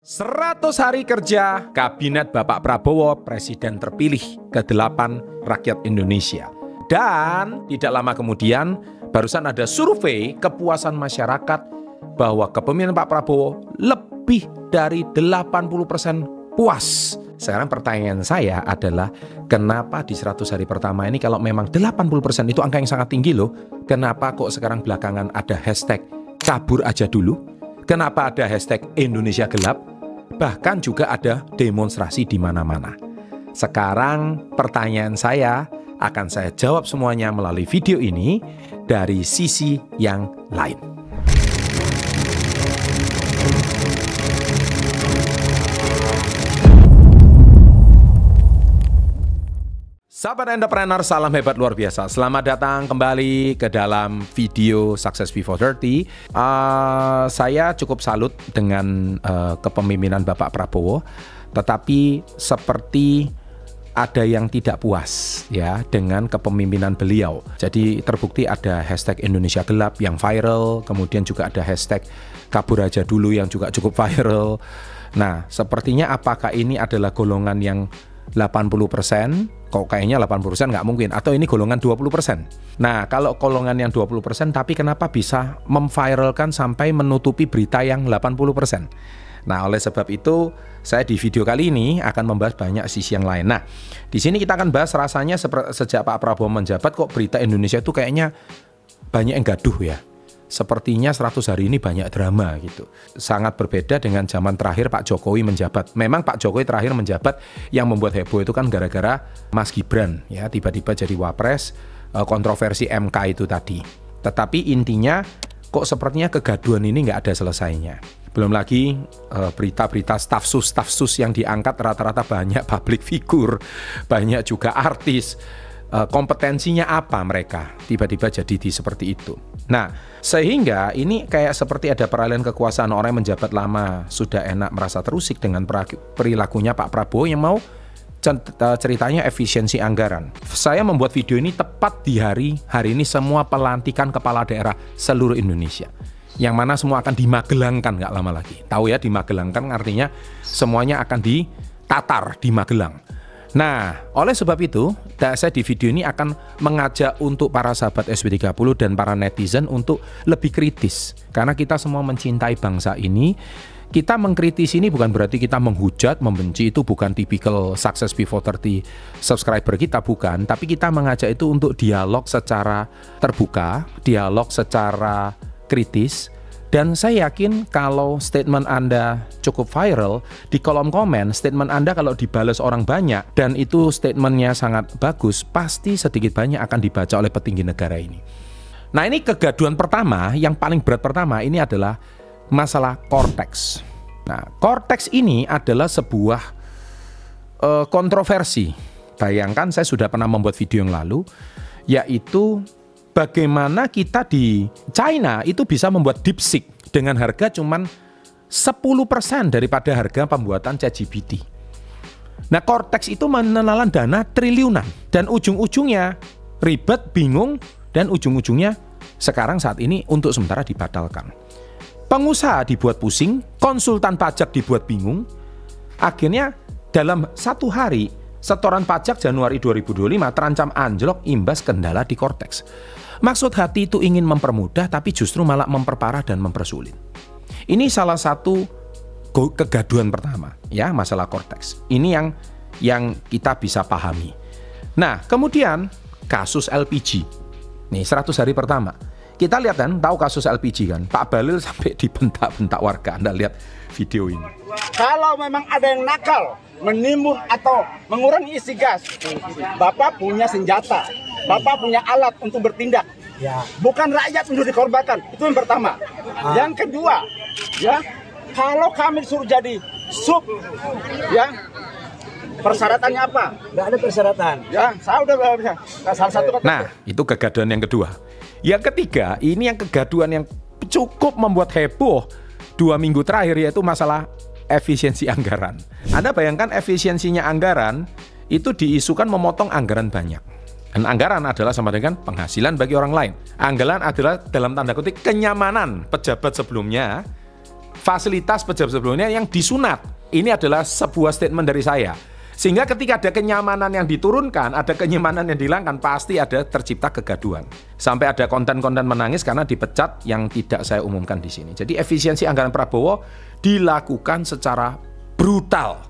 100 hari kerja Kabinet Bapak Prabowo, Presiden terpilih ke-8 rakyat Indonesia. Dan tidak lama kemudian, barusan ada survei kepuasan masyarakat bahwa kepemimpinan Pak Prabowo lebih dari 80% puas. Sekarang pertanyaan saya adalah, kenapa di 100 hari pertama ini kalau memang 80% itu angka yang sangat tinggi loh, kenapa kok sekarang belakangan ada hashtag kabur aja dulu? Kenapa ada hashtag Indonesia gelap? Bahkan juga ada demonstrasi di mana-mana. Sekarang pertanyaan saya akan saya jawab semuanya melalui video ini dari sisi yang lain. Sahabat entrepreneur, salam hebat luar biasa. Selamat datang kembali ke dalam video Success Before 30. Saya cukup salut dengan kepemimpinan Bapak Prabowo, tetapi seperti ada yang tidak puas ya dengan kepemimpinan beliau. Jadi terbukti ada hashtag Indonesia gelap yang viral, kemudian juga ada hashtag kabur aja dulu yang juga cukup viral. Nah, sepertinya apakah ini adalah golongan yang 80%? Kok kayaknya 80% nggak mungkin, atau ini golongan 20%. Nah, kalau golongan yang 20%, tapi kenapa bisa memviralkan sampai menutupi berita yang 80%? Nah, oleh sebab itu, saya di video kali ini akan membahas banyak sisi yang lain. Nah, di sini kita akan bahas rasanya sejak Pak Prabowo menjabat, kok berita Indonesia itu kayaknya banyak yang gaduh ya. Sepertinya 100 hari ini banyak drama gitu. Sangat berbeda dengan zaman terakhir Pak Jokowi menjabat. Memang Pak Jokowi terakhir menjabat yang membuat heboh itu kan gara-gara Mas Gibran ya, tiba-tiba jadi wapres, kontroversi MK itu tadi. Tetapi intinya kok sepertinya kegaduhan ini nggak ada selesainya. Belum lagi berita-berita staf-sus yang diangkat rata-rata banyak public figure, banyak juga artis. Kompetensinya apa mereka tiba-tiba jadi seperti itu. Nah, sehingga ini kayak seperti ada peralihan kekuasaan. Orang yang menjabat lama sudah enak merasa terusik dengan perilakunya Pak Prabowo yang mau ceritanya efisiensi anggaran. Saya membuat video ini tepat di hari ini semua pelantikan kepala daerah seluruh Indonesia, yang mana semua akan dimagelangkan nggak lama lagi. Tahu ya, dimagelangkan artinya semuanya akan ditatar di Magelang. Nah, oleh sebab itu, saya di video ini akan mengajak untuk para sahabat SW30 dan para netizen untuk lebih kritis. Karena kita semua mencintai bangsa ini. Kita mengkritis ini bukan berarti kita menghujat, membenci, itu bukan tipikal Success Before 30 subscriber kita, bukan. Tapi kita mengajak itu untuk dialog secara terbuka, dialog secara kritis. Dan saya yakin kalau statement Anda cukup viral, di kolom komen statement Anda kalau dibalas orang banyak dan itu statementnya sangat bagus, pasti sedikit banyak akan dibaca oleh petinggi negara ini. Nah, ini kegaduhan pertama, yang paling berat pertama ini adalah masalah Cortex. Nah, Cortex ini adalah sebuah kontroversi. Bayangkan, saya sudah pernah membuat video yang lalu, yaitu bagaimana kita di China itu bisa membuat DeepSeek dengan harga cuman 10% daripada harga pembuatan ChatGPT. Nah, Cortex itu menelan dana triliunan dan ujung-ujungnya ribet, bingung, dan ujung-ujungnya sekarang saat ini untuk sementara dibatalkan. Pengusaha dibuat pusing, konsultan pajak dibuat bingung. Akhirnya dalam satu hari setoran pajak Januari 2025 terancam anjlok imbas kendala di Cortex. Maksud hati itu ingin mempermudah, tapi justru malah memperparah dan mempersulit. Ini salah satu kegaduhan pertama, ya, masalah Cortex. Ini yang kita bisa pahami. Nah, kemudian kasus LPG. Nih, 100 hari pertama. Kita lihat kan, tahu kasus LPG kan? Pak Bahlil sampai dibentak-bentak warga. Anda lihat video ini. Kalau memang ada yang nakal, menimbun atau mengurangi isi gas, Bapak punya senjata, Bapak punya alat untuk bertindak. Ya. Bukan rakyat untuk dikorbankan. Itu yang pertama. Yang kedua, ya, kalau kami suruh jadi sub, ya, persyaratannya apa? Nggak ada persyaratan. Ya, saya udah bisa. Salah satu kata. Nah, itu kegaduhan yang kedua. Yang ketiga, ini yang kegaduhan yang cukup membuat heboh 2 minggu terakhir, yaitu masalah efisiensi anggaran. Anda bayangkan efisiensinya anggaran itu diisukan memotong anggaran banyak. Dan anggaran adalah sama dengan penghasilan bagi orang lain. Anggaran adalah dalam tanda kutip kenyamanan pejabat sebelumnya fasilitas pejabat sebelumnya yang disunat. Ini adalah sebuah statement dari saya. Sehingga ketika ada kenyamanan yang diturunkan, ada kenyamanan yang dihilangkan, pasti ada tercipta kegaduhan. Sampai ada konten-konten menangis karena dipecat yang tidak saya umumkan di sini. Jadi efisiensi anggaran Prabowo dilakukan secara brutal.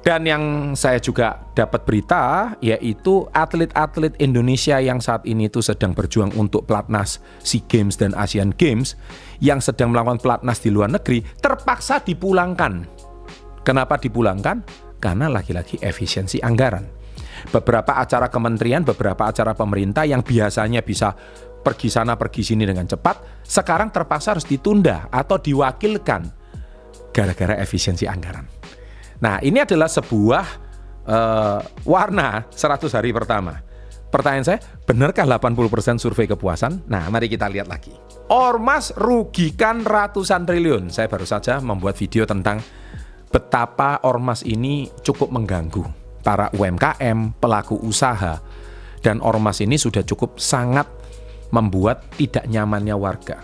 Dan yang saya juga dapat berita, yaitu atlet-atlet Indonesia yang saat ini itu sedang berjuang untuk pelatnas SEA Games dan Asian Games, yang sedang melakukan pelatnas di luar negeri, terpaksa dipulangkan. Kenapa dipulangkan? Karena lagi-lagi efisiensi anggaran. Beberapa acara kementerian, beberapa acara pemerintah yang biasanya bisa pergi sana pergi sini dengan cepat, sekarang terpaksa harus ditunda atau diwakilkan gara-gara efisiensi anggaran. Nah, ini adalah sebuah warna 100 hari pertama. Pertanyaan saya, benarkah 80% survei kepuasan? Nah, mari kita lihat lagi. Ormas rugikan ratusan triliun. Saya baru saja membuat video tentang betapa ormas ini cukup mengganggu para UMKM, pelaku usaha, dan ormas ini sudah cukup sangat membuat tidak nyamannya warga.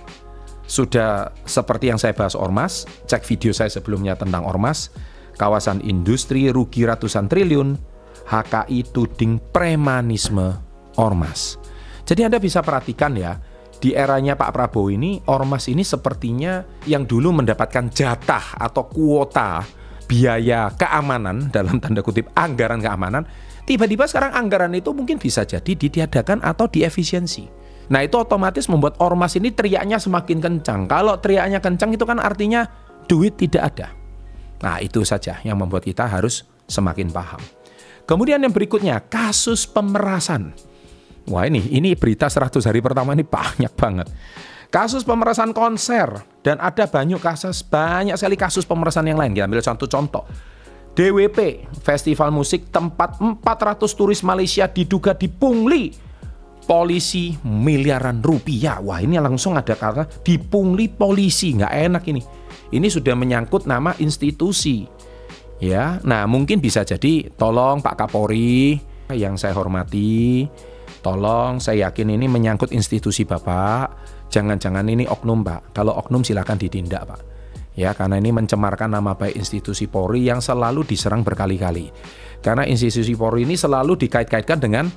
Sudah seperti yang saya bahas ormas, cek video saya sebelumnya tentang ormas, kawasan industri rugi ratusan triliun, HKI tuding premanisme ormas. Jadi Anda bisa perhatikan ya, di eranya Pak Prabowo ini, ormas ini sepertinya yang dulu mendapatkan jatah atau kuota biaya keamanan, dalam tanda kutip anggaran keamanan, tiba-tiba sekarang anggaran itu mungkin bisa jadi ditiadakan atau diefisiensi. Nah, itu otomatis membuat ormas ini teriaknya semakin kencang. Kalau teriaknya kencang itu kan artinya duit tidak ada. Nah, itu saja yang membuat kita harus semakin paham. Kemudian yang berikutnya, kasus pemerasan. Wah, ini berita 100 hari pertama ini banyak banget. Kasus pemerasan konser, dan ada banyak sekali kasus pemerasan yang lain. Kita ambil contoh. DWP, festival musik tempat 400 turis Malaysia diduga dipungli polisi miliaran rupiah. Wah, ini langsung ada kata dipungli polisi, nggak enak ini. Ini sudah menyangkut nama institusi. Ya, nah mungkin bisa jadi, tolong Pak Kapolri yang saya hormati, tolong, saya yakin ini menyangkut institusi Bapak. Jangan-jangan ini oknum, Pak. Kalau oknum silakan ditindak, Pak. Ya, karena ini mencemarkan nama baik institusi Polri yang selalu diserang berkali-kali. Karena institusi Polri ini selalu dikait-kaitkan dengan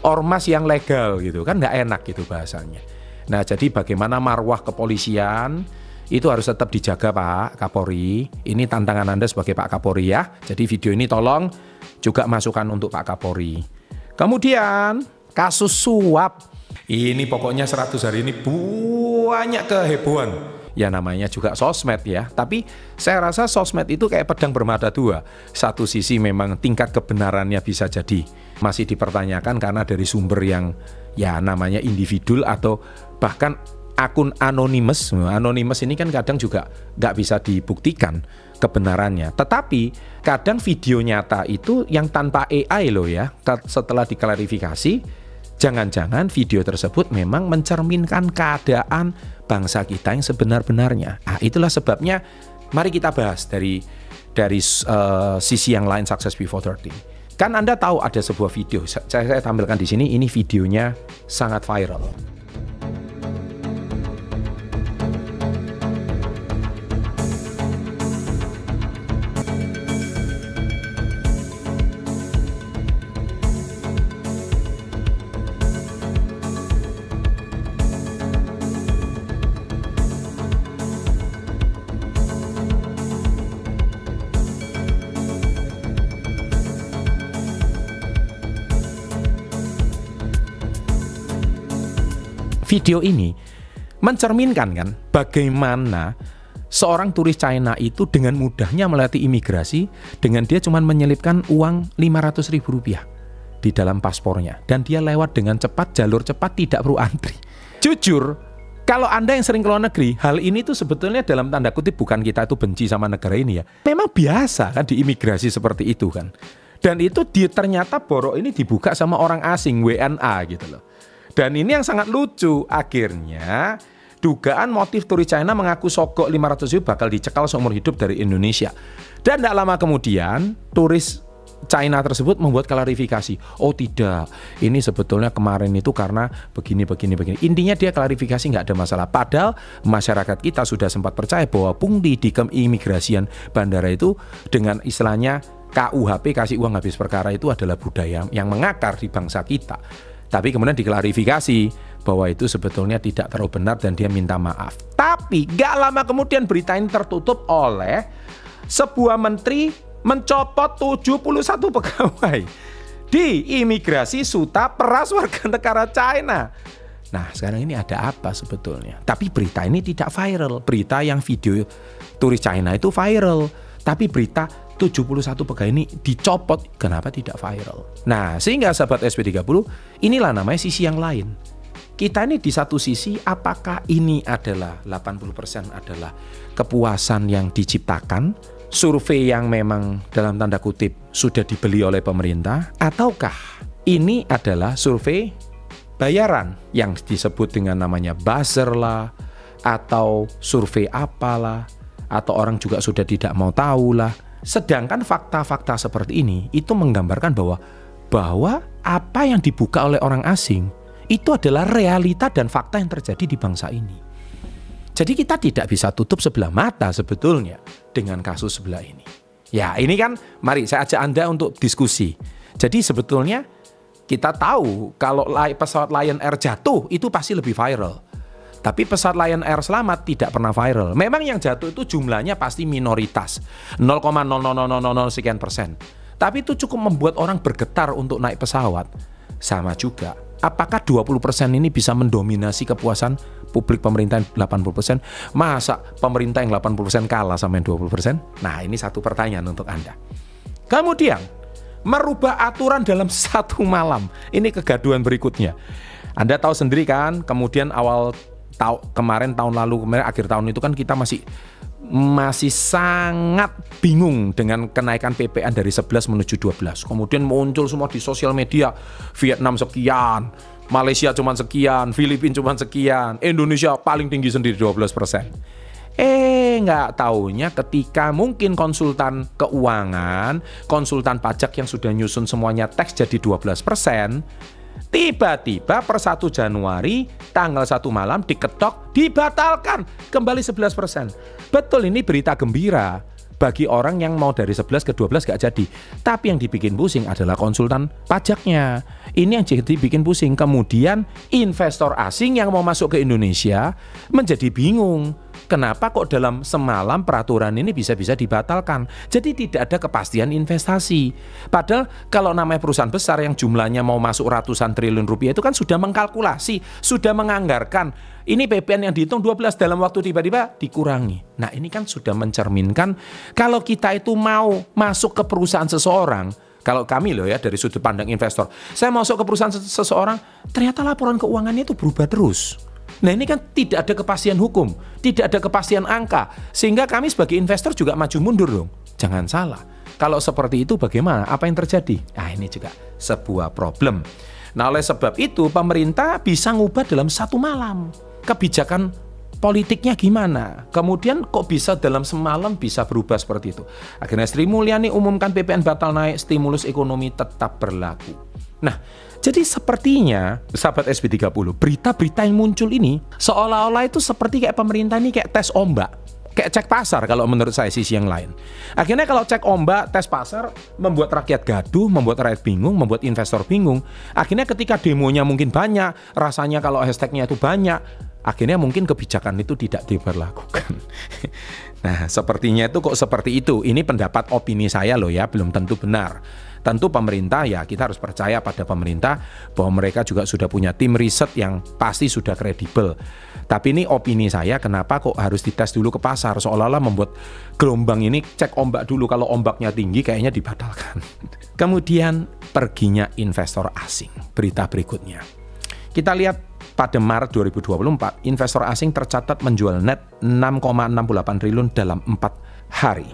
ormas yang legal gitu, kan nggak enak gitu bahasanya. Nah, jadi bagaimana marwah kepolisian itu harus tetap dijaga, Pak Kapolri. Ini tantangan Anda sebagai Pak Kapolri ya. Jadi video ini tolong juga masukan untuk Pak Kapolri. Kemudian kasus suap. Ini pokoknya 100 hari ini banyak kehebohan. Ya namanya juga sosmed ya. Tapi saya rasa sosmed itu kayak pedang bermata dua. Satu sisi memang tingkat kebenarannya bisa jadi masih dipertanyakan karena dari sumber yang ya namanya individu atau bahkan akun anonymous. Anonymous ini kan kadang juga nggak bisa dibuktikan kebenarannya. Tetapi kadang video nyata itu yang tanpa AI loh ya. Setelah diklarifikasi, jangan-jangan video tersebut memang mencerminkan keadaan bangsa kita yang sebenar-benarnya. Nah, itulah sebabnya mari kita bahas dari sisi yang lain Success Before 30. Kan Anda tahu ada sebuah video, saya tampilkan di sini, ini videonya sangat viral. Video ini mencerminkan kan bagaimana seorang turis China itu dengan mudahnya melewati imigrasi dengan dia cuma menyelipkan uang Rp500.000 di dalam paspornya dan dia lewat dengan cepat, jalur cepat, tidak perlu antri. Jujur, kalau Anda yang sering ke luar negeri, hal ini tuh sebetulnya dalam tanda kutip bukan kita itu benci sama negara ini ya. Memang biasa kan di imigrasi seperti itu kan. Dan itu ternyata borok ini dibuka sama orang asing, WNA gitu loh. Dan ini yang sangat lucu, akhirnya dugaan motif turis China mengaku sogok 500.000 bakal dicekal seumur hidup dari Indonesia. Dan tidak lama kemudian turis China tersebut membuat klarifikasi. Oh tidak, ini sebetulnya kemarin itu karena begini. Intinya dia klarifikasi, nggak ada masalah. Padahal masyarakat kita sudah sempat percaya bahwa pungli di keimigrasian bandara itu dengan istilahnya KUHP, kasih uang habis perkara, itu adalah budaya yang mengakar di bangsa kita. Tapi kemudian diklarifikasi bahwa itu sebetulnya tidak terlalu benar dan dia minta maaf. Tapi gak lama kemudian berita ini tertutup oleh sebuah menteri mencopot 71 pegawai di imigrasi Suta Peras warga negara China. Nah sekarang ini ada apa sebetulnya? Tapi berita ini tidak viral. Berita yang video turis China itu viral. Tapi berita 71 pegawai ini dicopot, kenapa tidak viral? Nah sehingga sahabat SP30, inilah namanya sisi yang lain. Kita ini di satu sisi, apakah ini adalah 80% adalah kepuasan yang diciptakan, survei yang memang dalam tanda kutip sudah dibeli oleh pemerintah, ataukah ini adalah survei bayaran yang disebut dengan namanya buzzer lah, atau survei apalah, atau orang juga sudah tidak mau tahu lah. Sedangkan fakta-fakta seperti ini itu menggambarkan bahwa apa yang dibuka oleh orang asing itu adalah realita dan fakta yang terjadi di bangsa ini. Jadi kita tidak bisa tutup sebelah mata sebetulnya dengan kasus sebelah ini. Ya ini kan, mari saya ajak Anda untuk diskusi. Jadi sebetulnya kita tahu kalau pesawat Lion Air jatuh itu pasti lebih viral. Tapi pesawat Lion Air selamat tidak pernah viral. Memang yang jatuh itu jumlahnya pasti minoritas, 0,00000 sekian persen. Tapi itu cukup membuat orang bergetar untuk naik pesawat. Sama juga, apakah 20% ini bisa mendominasi kepuasan publik pemerintah 80%? Masa pemerintah yang 80% kalah sama yang 20%? Nah ini satu pertanyaan untuk Anda. Kemudian, merubah aturan dalam satu malam. Ini kegaduhan berikutnya. Anda tahu sendiri kan, kemudian kemarin akhir tahun itu kan kita masih sangat bingung dengan kenaikan PPN dari 11 menuju 12. Kemudian muncul semua di sosial media, Vietnam sekian, Malaysia cuma sekian, Filipina cuma sekian, Indonesia paling tinggi sendiri 12%. Nggak taunya ketika mungkin konsultan keuangan, konsultan pajak yang sudah nyusun semuanya teks jadi 12%, tiba-tiba per 1 Januari tanggal 1 malam diketok, dibatalkan kembali 11%. Betul, ini berita gembira bagi orang yang mau dari 11 ke 12 gak jadi. Tapi yang dibikin pusing adalah konsultan pajaknya. Ini yang jadi bikin pusing. Kemudian investor asing yang mau masuk ke Indonesia menjadi bingung. Kenapa kok dalam semalam peraturan ini bisa-bisa dibatalkan? Jadi tidak ada kepastian investasi. Padahal kalau namanya perusahaan besar yang jumlahnya mau masuk ratusan triliun rupiah itu kan sudah mengkalkulasi, sudah menganggarkan. Ini PPN yang dihitung 12 dalam waktu tiba-tiba dikurangi. Nah ini kan sudah mencerminkan kalau kita itu mau masuk ke perusahaan seseorang, kalau kami loh ya dari sudut pandang investor, saya masuk ke perusahaan seseorang, ternyata laporan keuangannya itu berubah terus. Nah ini kan tidak ada kepastian hukum, tidak ada kepastian angka, sehingga kami sebagai investor juga maju mundur dong. Jangan salah, kalau seperti itu bagaimana? Apa yang terjadi? Nah ini juga sebuah problem. Nah oleh sebab itu pemerintah bisa ngubah dalam satu malam. Kebijakan politiknya gimana? Kemudian kok bisa dalam semalam bisa berubah seperti itu? Akhirnya Sri Mulyani umumkan PPN batal naik, stimulus ekonomi tetap berlaku. Nah, jadi sepertinya sahabat SP30, berita-berita yang muncul ini seolah-olah itu seperti kayak pemerintah ini kayak tes ombak, kayak cek pasar kalau menurut saya sisi yang lain. Akhirnya kalau cek ombak, tes pasar membuat rakyat gaduh, membuat rakyat bingung, membuat investor bingung. Akhirnya ketika demonya mungkin banyak, rasanya kalau hashtagnya itu banyak, akhirnya mungkin kebijakan itu tidak diberlakukan. Nah, sepertinya itu kok seperti itu. Ini pendapat opini saya loh ya, belum tentu benar. Tentu pemerintah ya kita harus percaya pada pemerintah bahwa mereka juga sudah punya tim riset yang pasti sudah kredibel. Tapi ini opini saya, kenapa kok harus dites dulu ke pasar, seolah-olah membuat gelombang ini cek ombak dulu, kalau ombaknya tinggi kayaknya dibatalkan. Kemudian perginya investor asing. Berita berikutnya. Kita lihat pada Maret 2024, investor asing tercatat menjual net 6,68 triliun dalam 4 hari.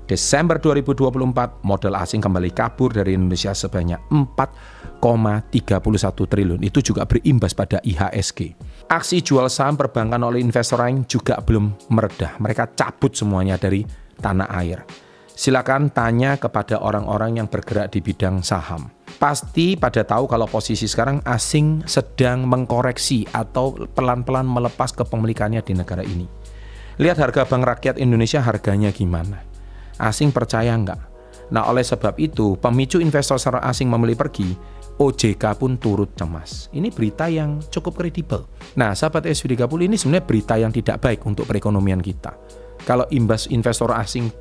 Desember 2024, modal asing kembali kabur dari Indonesia sebanyak 4,31 triliun. Itu juga berimbas pada IHSG. Aksi jual saham perbankan oleh investor lain juga belum meredah. Mereka cabut semuanya dari tanah air. Silakan tanya kepada orang-orang yang bergerak di bidang saham. Pasti pada tahu kalau posisi sekarang asing sedang mengkoreksi atau pelan-pelan melepas kepemilikannya di negara ini. Lihat harga Bank Rakyat Indonesia harganya gimana. Asing percaya nggak? Nah, oleh sebab itu, pemicu investor asing memilih pergi, OJK pun turut cemas. Ini berita yang cukup kredibel. Nah, sahabat SV30, ini sebenarnya berita yang tidak baik untuk perekonomian kita. Kalau imbas investor asing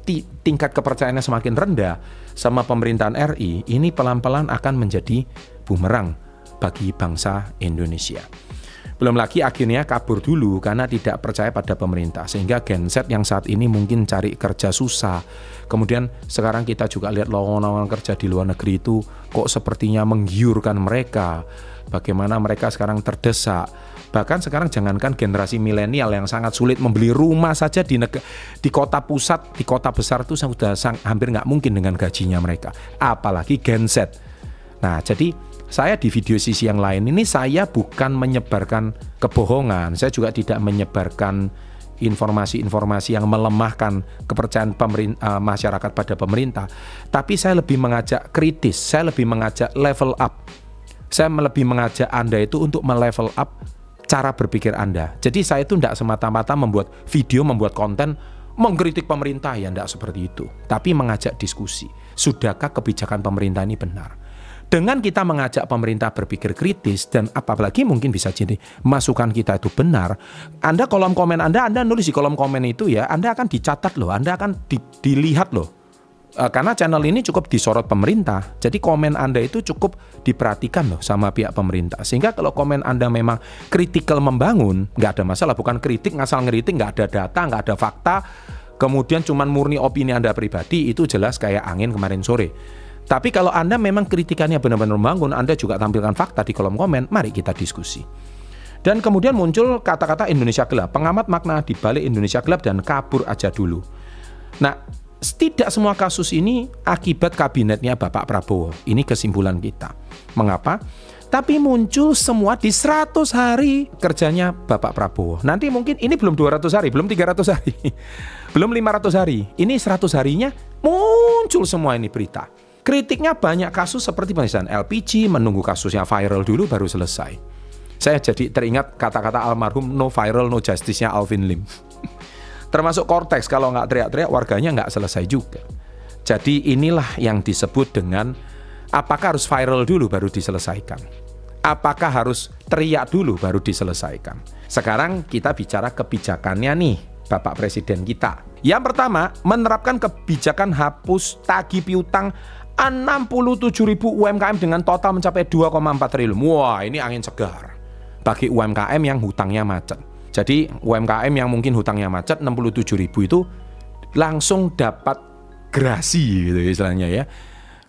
tingkat kepercayaannya semakin rendah sama pemerintahan RI, ini pelan-pelan akan menjadi bumerang bagi bangsa Indonesia. Belum lagi akhirnya kabur dulu karena tidak percaya pada pemerintah. Sehingga genset yang saat ini mungkin cari kerja susah. Kemudian sekarang kita juga lihat lowongan kerja di luar negeri itu kok sepertinya menggiurkan mereka. Bagaimana mereka sekarang terdesak. Bahkan sekarang jangankan generasi milenial yang sangat sulit membeli rumah saja di kota pusat, di kota besar itu sudah hampir nggak mungkin dengan gajinya mereka. Apalagi genset. Nah, jadi saya di video sisi yang lain ini saya bukan menyebarkan kebohongan. Saya juga tidak menyebarkan informasi-informasi yang melemahkan kepercayaan masyarakat pada pemerintah. Tapi saya lebih mengajak kritis, saya lebih mengajak level up. Saya lebih mengajak Anda itu untuk melevel up cara berpikir Anda. Jadi saya itu tidak semata-mata membuat video, membuat konten mengkritik pemerintah, ya tidak seperti itu. Tapi mengajak diskusi. Sudahkah kebijakan pemerintah ini benar? Dengan kita mengajak pemerintah berpikir kritis dan apalagi mungkin bisa jadi masukan kita itu benar, Anda kolom komen Anda nulis di kolom komen itu ya, Anda akan dicatat loh, Anda akan dilihat loh. Karena channel ini cukup disorot pemerintah, jadi komen Anda itu cukup diperhatikan loh sama pihak pemerintah. Sehingga kalau komen Anda memang kritikal membangun, nggak ada masalah, bukan kritik ngasal ngeritik, nggak ada data, nggak ada fakta, kemudian cuman murni opini Anda pribadi, itu jelas kayak angin kemarin sore. Tapi kalau Anda memang kritikannya benar-benar membangun, Anda juga tampilkan fakta di kolom komen, mari kita diskusi. Dan kemudian muncul kata-kata Indonesia gelap, pengamat makna di balik Indonesia gelap dan kabur aja dulu. Nah, tidak semua kasus ini akibat kabinetnya Bapak Prabowo. Ini kesimpulan kita. Mengapa? Tapi muncul semua di 100 hari kerjanya Bapak Prabowo. Nanti mungkin ini belum 200 hari, belum 300 hari, belum 500 hari. Ini 100 harinya muncul semua ini berita. Kritiknya banyak kasus seperti penisahan LPG, menunggu kasusnya viral dulu baru selesai. Saya jadi teringat kata-kata almarhum no viral no justice-nya Alvin Lim. Termasuk Cortex, kalau nggak teriak-teriak warganya nggak selesai juga. Jadi inilah yang disebut dengan apakah harus viral dulu baru diselesaikan? Apakah harus teriak dulu baru diselesaikan? Sekarang kita bicara kebijakannya nih, Bapak Presiden kita. Yang pertama, menerapkan kebijakan hapus tagih piutang 67.000 UMKM dengan total mencapai 2,4 triliun. Wah, ini angin segar bagi UMKM yang hutangnya macet. Jadi UMKM yang mungkin hutangnya macet 67.000 itu langsung dapat grasi gitu istilahnya ya.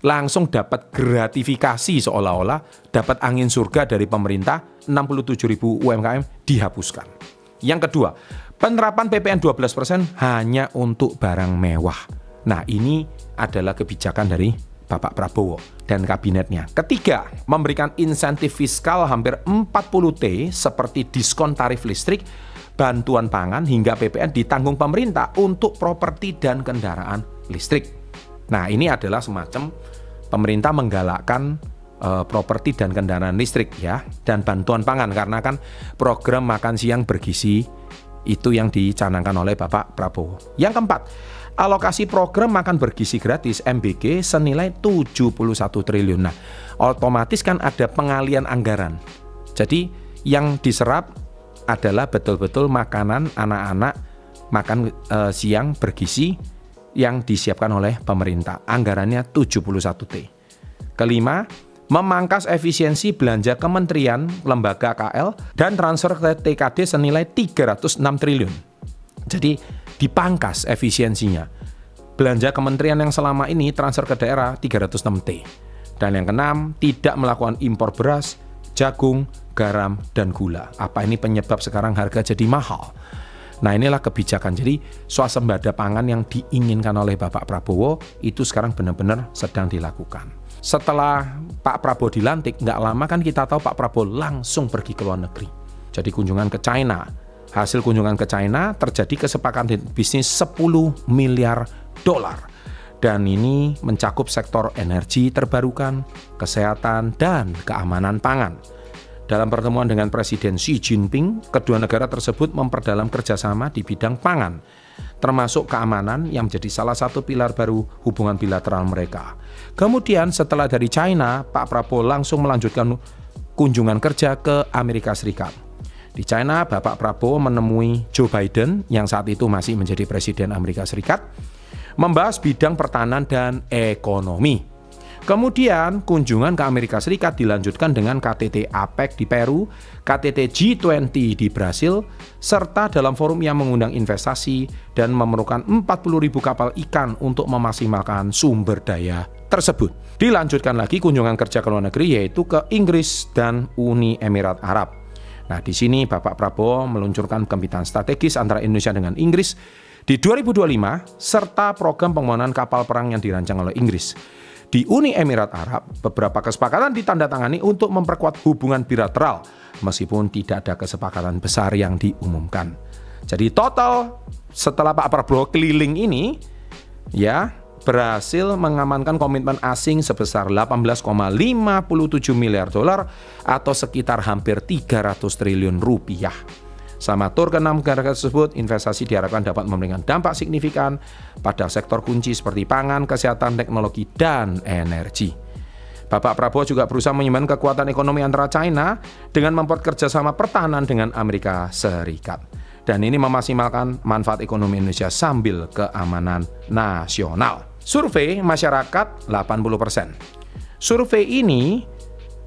Langsung dapat gratifikasi seolah-olah dapat angin surga dari pemerintah, 67.000 UMKM dihapuskan. Yang kedua, penerapan PPN 12% hanya untuk barang mewah. Nah, ini adalah kebijakan dari Bapak Prabowo dan kabinetnya. Ketiga, memberikan insentif fiskal hampir 40T seperti diskon tarif listrik, bantuan pangan hingga PPN ditanggung pemerintah untuk properti dan kendaraan listrik. Nah, ini adalah semacam pemerintah menggalakkan properti dan kendaraan listrik ya, dan bantuan pangan karena kan program makan siang bergizi itu yang dicanangkan oleh Bapak Prabowo. Yang keempat, alokasi program makan bergizi gratis MBG senilai 71 triliun. Nah, otomatis kan ada pengalian anggaran. Jadi yang diserap adalah betul-betul makanan anak-anak makan siang bergizi yang disiapkan oleh pemerintah. Anggarannya 71T. Kelima, memangkas efisiensi belanja kementerian, lembaga KL, dan transfer ke TKD senilai 306 triliun. Jadi dipangkas efisiensinya. Belanja kementerian yang selama ini transfer ke daerah 306T. Dan yang keenam, tidak melakukan impor beras, jagung, garam, dan gula. Apa ini penyebab sekarang harga jadi mahal? Nah, inilah kebijakan. Jadi swasembada pangan yang diinginkan oleh Bapak Prabowo itu sekarang benar-benar sedang dilakukan. Setelah Pak Prabowo dilantik, nggak lama kan kita tahu Pak Prabowo langsung pergi ke luar negeri. Jadi kunjungan ke China. Hasil kunjungan ke China terjadi kesepakatan bisnis 10 miliar dolar. Dan ini mencakup sektor energi terbarukan, kesehatan, dan keamanan pangan. Dalam pertemuan dengan Presiden Xi Jinping, kedua negara tersebut memperdalam kerjasama di bidang pangan, termasuk keamanan yang menjadi salah satu pilar baru hubungan bilateral mereka. Kemudian setelah dari China, Pak Prabowo langsung melanjutkan kunjungan kerja ke Amerika Serikat. Di China, Bapak Prabowo menemui Joe Biden yang saat itu masih menjadi Presiden Amerika Serikat, membahas bidang pertahanan dan ekonomi. Kemudian kunjungan ke Amerika Serikat dilanjutkan dengan KTT APEC di Peru, KTT G20 di Brasil, serta dalam forum yang mengundang investasi dan memerlukan 40.000 kapal ikan untuk memaksimalkan sumber daya tersebut. Dilanjutkan lagi kunjungan kerja ke luar negeri yaitu ke Inggris dan Uni Emirat Arab. Nah, di sini Bapak Prabowo meluncurkan kemitraan strategis antara Indonesia dengan Inggris di 2025 serta program pengembangan kapal perang yang dirancang oleh Inggris. Di Uni Emirat Arab, beberapa kesepakatan ditandatangani untuk memperkuat hubungan bilateral meskipun tidak ada kesepakatan besar yang diumumkan. Jadi total setelah Pak Prabowo keliling ini ya berhasil mengamankan komitmen asing sebesar 18,57 miliar dolar atau sekitar hampir 300 triliun rupiah. Selama tur ke 6 negara tersebut, investasi diharapkan dapat memberikan dampak signifikan pada sektor kunci seperti pangan, kesehatan, teknologi, dan energi. Bapak Prabowo juga berusaha menyeimbangkan kekuatan ekonomi antara China dengan memperkuat kerjasama pertahanan dengan Amerika Serikat. Dan ini memaksimalkan manfaat ekonomi Indonesia sambil keamanan nasional. Survei masyarakat 80%. Survei ini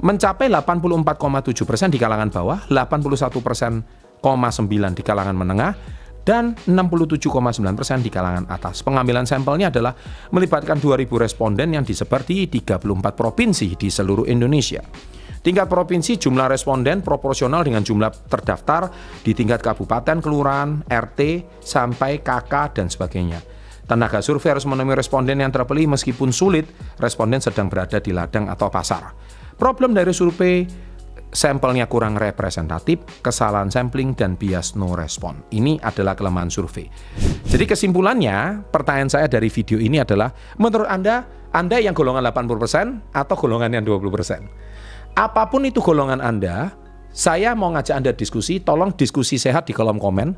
mencapai 84,7% di kalangan bawah, 81,9% di kalangan menengah, dan 67,9% di kalangan atas. Pengambilan sampelnya adalah melibatkan 2.000 responden yang disebar di 34 provinsi di seluruh Indonesia. Tingkat provinsi jumlah responden proporsional dengan jumlah terdaftar di tingkat kabupaten, kelurahan, RT, sampai KK, dan sebagainya. Tenaga survei harus menemui responden yang terpilih meskipun sulit, responden sedang berada di ladang atau pasar. Problem dari survei, sampelnya kurang representatif, kesalahan sampling, dan bias no respon. Ini adalah kelemahan survei. Jadi kesimpulannya, pertanyaan saya dari video ini adalah, menurut Anda yang golongan 80% atau golongan yang 20%? Apapun itu golongan Anda, saya mau ngajak Anda diskusi, tolong diskusi sehat di kolom komen.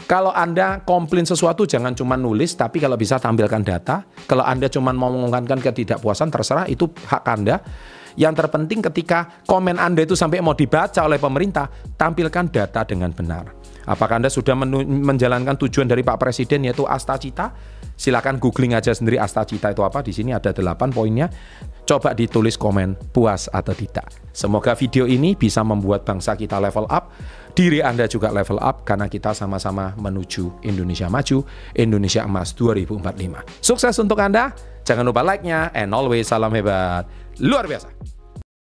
Kalau Anda komplain sesuatu, jangan cuma nulis, tapi kalau bisa tampilkan data. Kalau Anda cuma mau mengungkapkan ketidakpuasan, terserah, itu hak Anda. Yang terpenting ketika komen Anda itu sampai mau dibaca oleh pemerintah, tampilkan data dengan benar. Apakah Anda sudah menjalankan tujuan dari Pak Presiden yaitu Astacita? Silakan googling aja sendiri Astacita itu apa. Di sini ada 8 poinnya. Coba ditulis komen puas atau tidak. Semoga video ini bisa membuat bangsa kita level up. Diri Anda juga level up karena kita sama-sama menuju Indonesia maju, Indonesia emas 2045. Sukses untuk Anda. Jangan lupa like-nya and always salam hebat. Luar biasa.